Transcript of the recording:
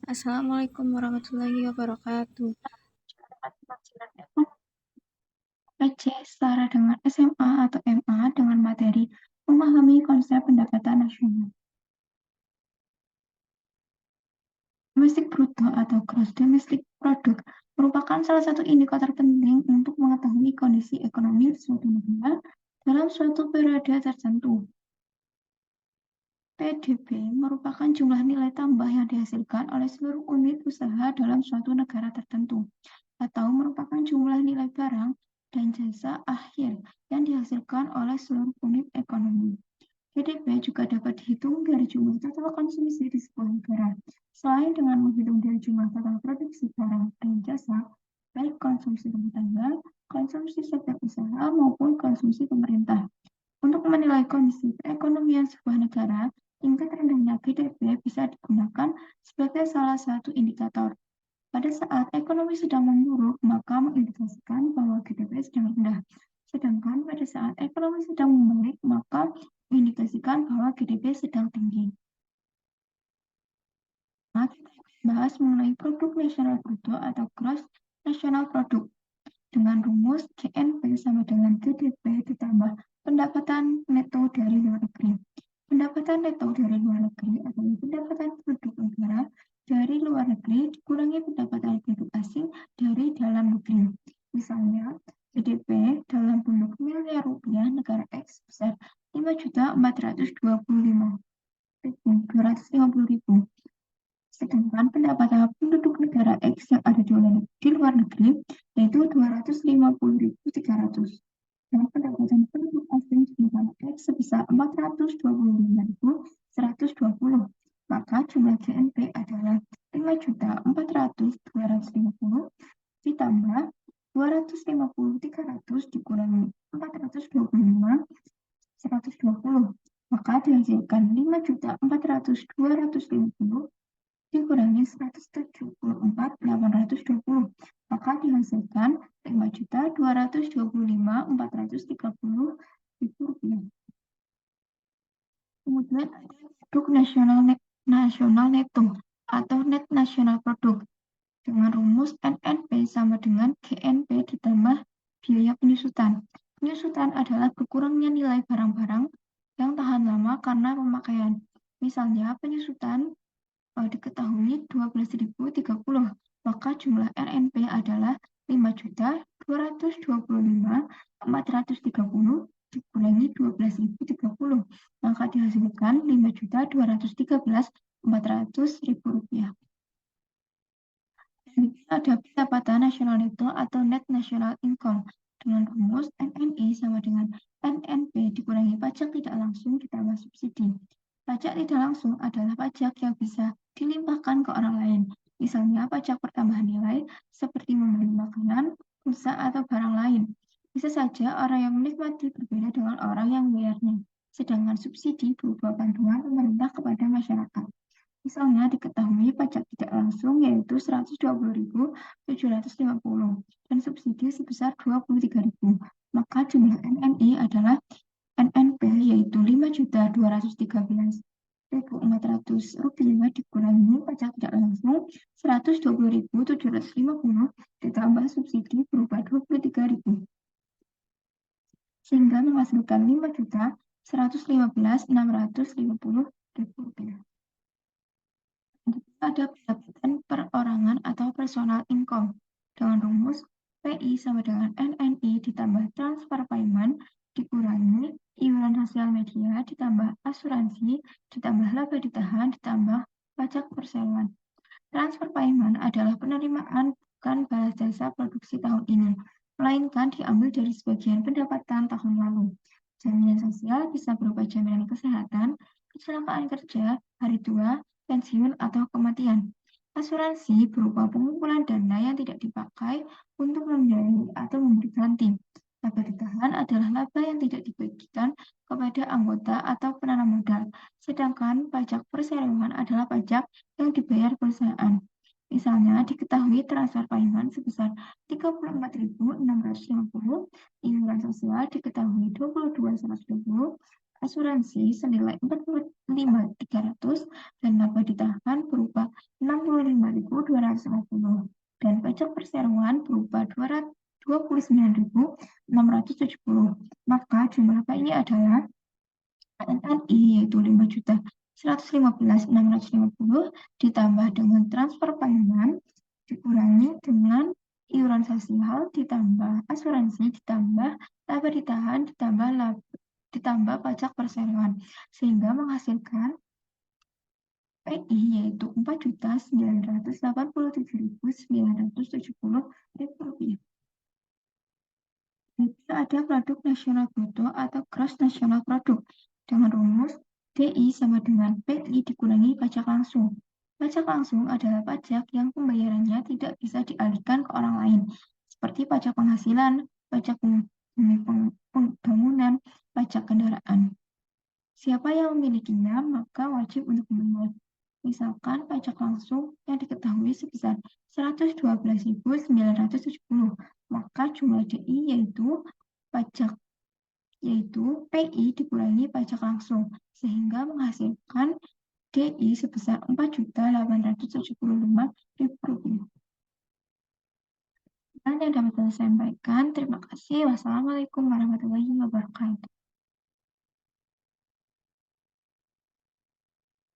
Assalamualaikum warahmatullahi wabarakatuh. PC setara dengan SMA atau MA dengan materi memahami konsep pendapatan nasional. Domestik bruto atau gross domestic product merupakan salah satu indikator penting untuk mengetahui kondisi ekonomi suatu negara dalam suatu periode tertentu. PDB merupakan jumlah nilai tambah yang dihasilkan oleh seluruh unit usaha dalam suatu negara tertentu, atau merupakan jumlah nilai barang dan jasa akhir yang dihasilkan oleh seluruh unit ekonomi. PDB juga dapat dihitung dari jumlah total konsumsi di sebuah negara. Selain dengan menghitung dari jumlah total produksi barang dan jasa, baik konsumsi rumah tangga, konsumsi sektor usaha, maupun konsumsi pemerintah. Untuk menilai kondisi perekonomian sebuah negara, tingkat rendahnya PDB bisa digunakan sebagai salah satu indikator. Pada saat ekonomi sedang memburuk, maka mengindikasikan bahwa PDB sedang rendah. Sedangkan pada saat ekonomi sedang membaik, maka mengindikasikan bahwa GDP sedang tinggi. Nah, kita akan bahas mengenai produk nasional bruto atau gross national product. Dengan rumus GNP sama dengan GDP ditambah pendapatan neto dari luar negeri. Pendapatan neto dari luar negeri adalah pendapatan produk negara dari luar negeri dikurangi pendapatan produk asing dari dalam negeri. Misalnya, GDP dalam bentuk miliar rupiah negara X sebesar 5.425.250.000. Sedangkan pendapatan penduduk negara X yang ada di luar negeri yaitu 250.300. Dan pendapatan penduduk asing di negara X sebesar 425.120. Maka jumlah GNP adalah 5.400.250 ditambah 250.300 dikurangi 425.120. Maka dihasilkan 5.400.250 dikurangi 174.820, maka dihasilkan 5.225.430 ribu rupiah. Kemudian ada produk nasional neto atau net national product dengan rumus NNP sama dengan GNP ditambah biaya penyusutan. Penyusutan adalah berkurangnya nilai barang-barang yang tahan lama karena pemakaian. Misalnya penyusutan diketahui 12.030, maka jumlah RNP adalah 5.225.430 dikurangi 12.030, maka dihasilkan 5.213.400 rupiah. Ada pendapatan nasional neto atau net national income dengan rumus NNI sama dengan NNP dikurangi pajak tidak langsung ditambah subsidi. Pajak tidak langsung adalah pajak yang bisa dilimpahkan ke orang lain, misalnya pajak pertambahan nilai seperti membeli makanan, pulsa, atau barang lain. Bisa saja orang yang menikmati berbeda dengan orang yang membayarnya, sedangkan subsidi berupa bantuan pemerintah kepada masyarakat. Misalnya diketahui pajak tidak langsung yaitu 120.750 dan subsidi sebesar 23.000, maka jumlah NNI adalah NNP yaitu 5.213.400 rupiah dikurangi pajak tidak langsung 120.750 ditambah subsidi berupa 23.000, sehingga menghasilkan 5.115.650 rupiah. Ada pendapatan perorangan atau personal income dengan rumus PI sama dengan NNI ditambah transfer payment dikurangi iuran sosial media ditambah asuransi ditambah laba ditahan ditambah pajak perseroan. Transfer payment adalah penerimaan bukan balas jasa produksi tahun ini, melainkan diambil dari sebagian pendapatan tahun lalu. Jaminan sosial bisa berupa jaminan kesehatan, kecelakaan kerja, hari tua, pensiun, atau kematian. Asuransi berupa pengumpulan dana yang tidak dipakai untuk membiayai atau memberi ganti. Laba ditahan adalah laba yang tidak dibagikan kepada anggota atau penanam modal, sedangkan pajak perseroan adalah pajak yang dibayar perusahaan. Misalnya, diketahui transfer payment sebesar 34.650, iuran sosial diketahui 22.120, asuransi senilai 45.300, dan laba ditahan berupa 1.240 dan pajak perseroan berupa 29.670. Maka jumlah PI adalah NNI yaitu 5.115.650 ditambah dengan transfer payment dikurangi dengan iuran sosial ditambah asuransi ditambah laba ditahan ditambah pajak perseroan sehingga menghasilkan PI yaitu Rp4.987.970. Jika ada produk nasional bruto atau gross nasional product dengan rumus DI sama dengan PI dikurangi pajak langsung. Pajak langsung adalah pajak yang pembayarannya tidak bisa dialihkan ke orang lain, seperti pajak penghasilan, pajak pembangunan, pajak kendaraan. Siapa yang memilikinya, maka wajib untuk membayar. Misalkan pajak langsung yang diketahui sebesar 112.970, maka jumlah DI yaitu PI dikurangi pajak langsung, sehingga menghasilkan DI sebesar Rp4.875.000. Dan yang dapat saya sampaikan, terima kasih. Wassalamualaikum warahmatullahi wabarakatuh.